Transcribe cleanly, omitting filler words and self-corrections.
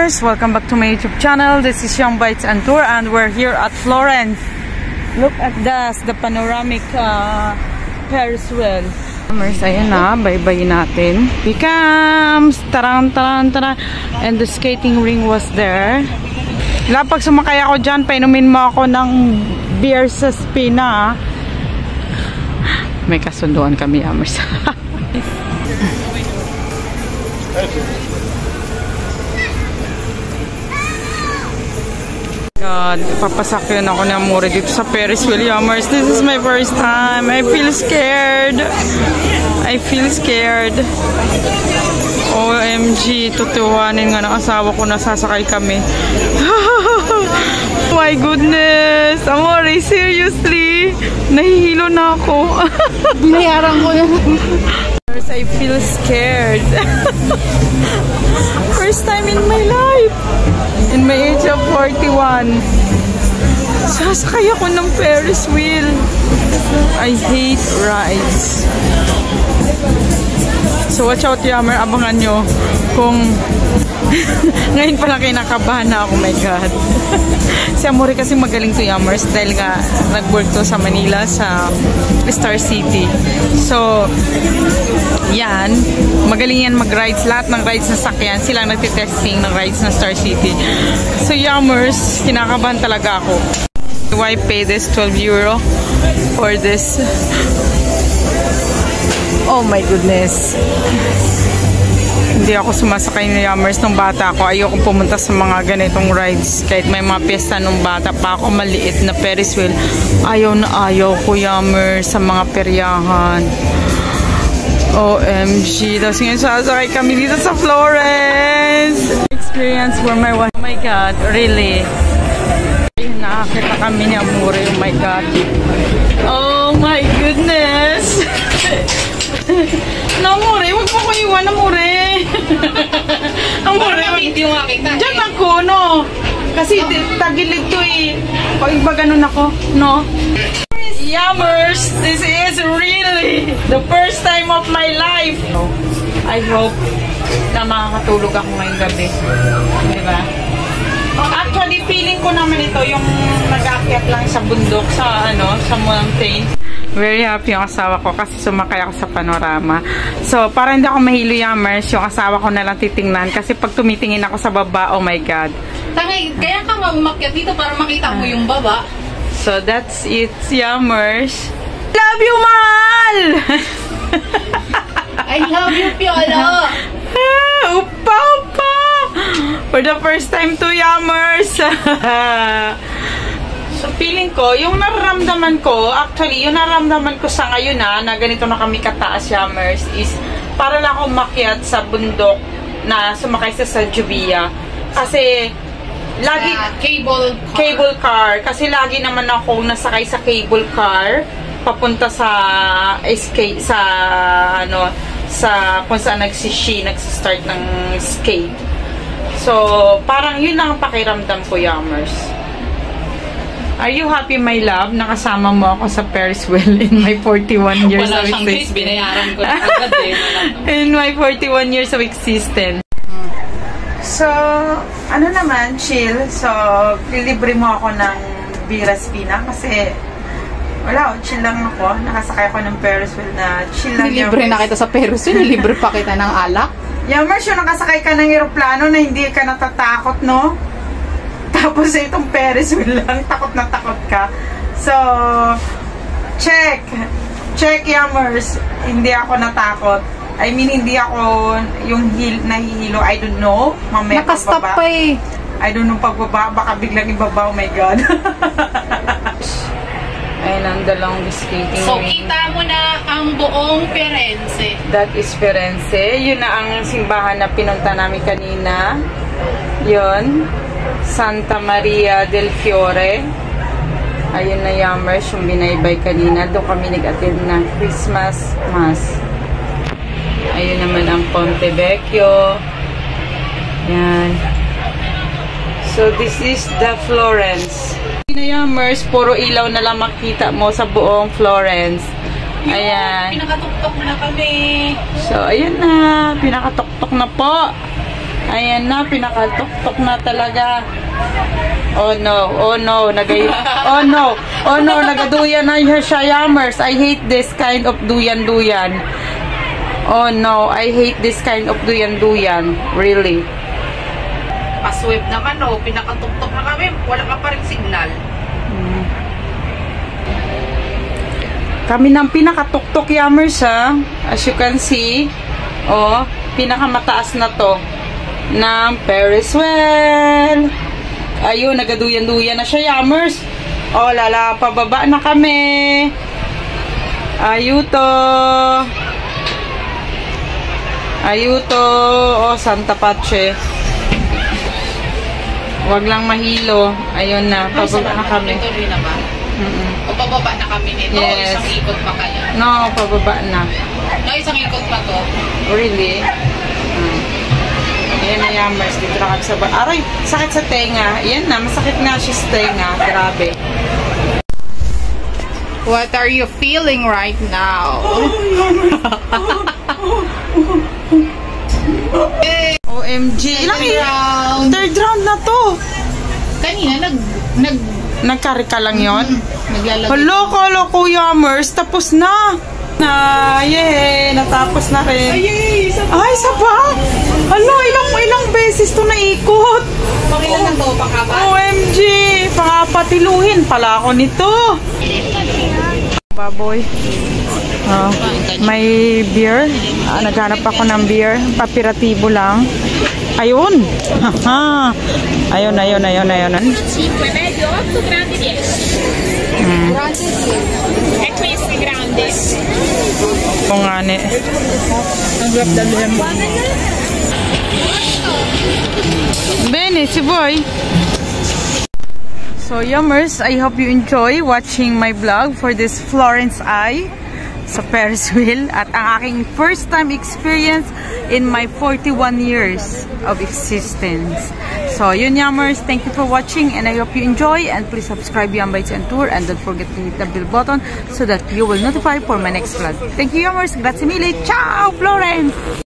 Yammers! Welcome back to my YouTube channel. This is Young Bites and Tour and we're here at Florence. Look at the panoramic Ferris wheel. Yammers, ayan na, bye-bye natin. Here comes! Tarang, tarang, tarang. And the skating ring was there. Pag sumakay ako dyan, painumin mo ako ng beer sa Spina. May kasunduan kami, Yammers. God, papasakyan ako ng Amore dito sa Ferris wheel, Yammers. This is my first time. I feel scared. I feel scared. OMG, tutuwanin nga ng asawa ko na sasakay kami. My goodness. Amore, seriously? Nahihilo na ako. Binayaran ko na. I feel scared. First time in my life. In my age of 41. Sasakay ako ng Ferris wheel. I hate rides. So watch out, Yammer. Abangan nyo kung ngayon pala kinakabahan na ako. Oh my God. Si Amore kasi magaling to, Yammers, dahil nga nag-work to sa Manila sa Star City. So yan, magaling yan mag-rides. Lahat ng rides na sakyan, silang nagtitesting ng rides na Star City. So Yammers, kinakabahan talaga ako. Why pay this 12 euro for this? Oh my goodness. Hindi ako sumasakay ni Yammers nung bata ako. Ayoko pumunta sa mga ganitong rides. Kahit may mga piyesta nung bata pa ako, maliit na Ferris wheel. Ayaw na ayaw ko, Yammers, sa mga peryahan. OMG. Tapos ngayon sasakay kami dito sa Florence. Experience for my wife. Oh my God, really? Ayun, nakakita kami ni Amore. Oh my God. Oh my goodness. No, Amore, huwag mo ko iwan, Amore. Amore, dyan ako, no? Kasi tagilid to eh. Pag iba ganun ako, no? Yammers, this is really the first time of my life. I hope na makakatulog ako ngayong gabi. Diba? Actually, feeling ko naman ito yung nag-aakyat lang sa bundok, sa sa mountain. Very happy yung asawa ko kasi sumakay ako sa panorama. So, para hindi ako mahilo, Yammers, yung asawa ko na lang titingnan kasi pag tumitingin ako sa baba, oh my God. Tangay, kaya ka nga umakyat dito para makita mo yung baba. So, that's it, Yammers. Love you, mahal! I love you, Piolo! Upa, upa! For the first time to, Yammers. So, feeling ko, yung nararamdaman ko, actually, yung nararamdaman ko sa ngayon na ganito na kami kataas, Yammers, is para lang ako makyat sa bundok na sumakay sa Juvia. Kasi, lagi, cable car. Kasi lagi naman ako nasakay sa cable car, papunta sa skate, sa kung saan nagsistart ng skate. So, parang yun lang ang pakiramdam ko, Yammers. Are you happy, my love? Nakasama mo ako sa Ferris wheel in my 41 years of existence. Wala siyang case, binayaran ko na agad eh. In my 41 years of existence. So, ano naman, chill. So, lilibre mo ako ng Bira Spina kasi wala, chill lang ako. Nakasakay ako ng Ferris wheel na chill lang. Nilibre na kita sa Ferris wheel, nilibre pa kita ng alak. Yammers, yung nakasakay ka ng aeroplano na hindi ka natatakot, no? Tapos itong Ferris wheel lang, takot na takot ka. So, check, Yammers, hindi ako natakot. I mean, hindi ako yung nahihilo, I don't know. Mamaya nakastop pa eh. I don't know pagbaba, baka biglang ibaba, oh my God. Ayun ang dalawang skating. So, kita mo na ang buong Firenze. That is Firenze. Yun na ang simbahan na pinunta namin kanina. Yun. Santa Maria del Fiore. Ayun na, Yammers, yung binaybay kanina. Doon kami nag-attend ng Christmas Mass. Ayun naman ang Ponte Vecchio. Yan. So, this is the Florence. Yammers, puro ilaw na lang makita mo sa buong Florence. Ayan. Pinakatuktok na kami. So, ayan na. Pinakatuktok na po. Ayan na, pinakatuktok na talaga. Oh no, oh no, oh no, nagaduyan na siya, Yummers. I hate this kind of duyan-duyan. Oh no, I hate this kind of duyan-duyan. Really. Pasweb naman, oh. Pinakatuktok na kami. Wala ka pa rin signal. Kami ng pinakatuktok, Yummers, ha. As you can see, oh, pinakamataas na to ng Ferris wheel. Ayun, nagaduyan-duyan na siya, Yummers. Oh, lala, pababa na kami. Ayuto. Ayuto. Oh, Santa Pache. Wag lang mahilo. Ayun na, pababa na kami. Tuloy na ba? O pababa na kami nito? Yes. Isang ikot pa kaya? No, pababa na. No, isang ikot pa to. Really? Ayan na, Yummers. Dito na kami sa aray, sakit sa tenga. Ayan na, masakit na siya sa tenga. Grabe. What are you feeling right now? OMG. Ilang round. Third round na to. Kanina, Nagkarika lang yon. naglalagay. Hello, kala ko, Yummers. Tapos na. Yay! Natapos na rin. Ay, isa pa? Hello, ilang beses to naikot. Pakilan na to, pakaba. OMG! Pakapatiluhin pala ako nito. Baboy. Oh, may beer. Naghanap ako ng beer. Papiratibo lang. Ayun. Ayun. 5 medio, 8 grande 10. E questi grande. Oo nga ne. Ang grab dalim. Bene, si boy. So, Yummers, I hope you enjoy watching my vlog for this Florence Eye sa Ferris wheel at ang aking first time experience in my 41 years of existence. So, yun, Yummers, thank you for watching and I hope you enjoy, and please subscribe Yum Bites and Tour and don't forget to hit the bell button so that you will notify for my next vlog. Thank you, Yummers. Grazie mille. Ciao, Florence!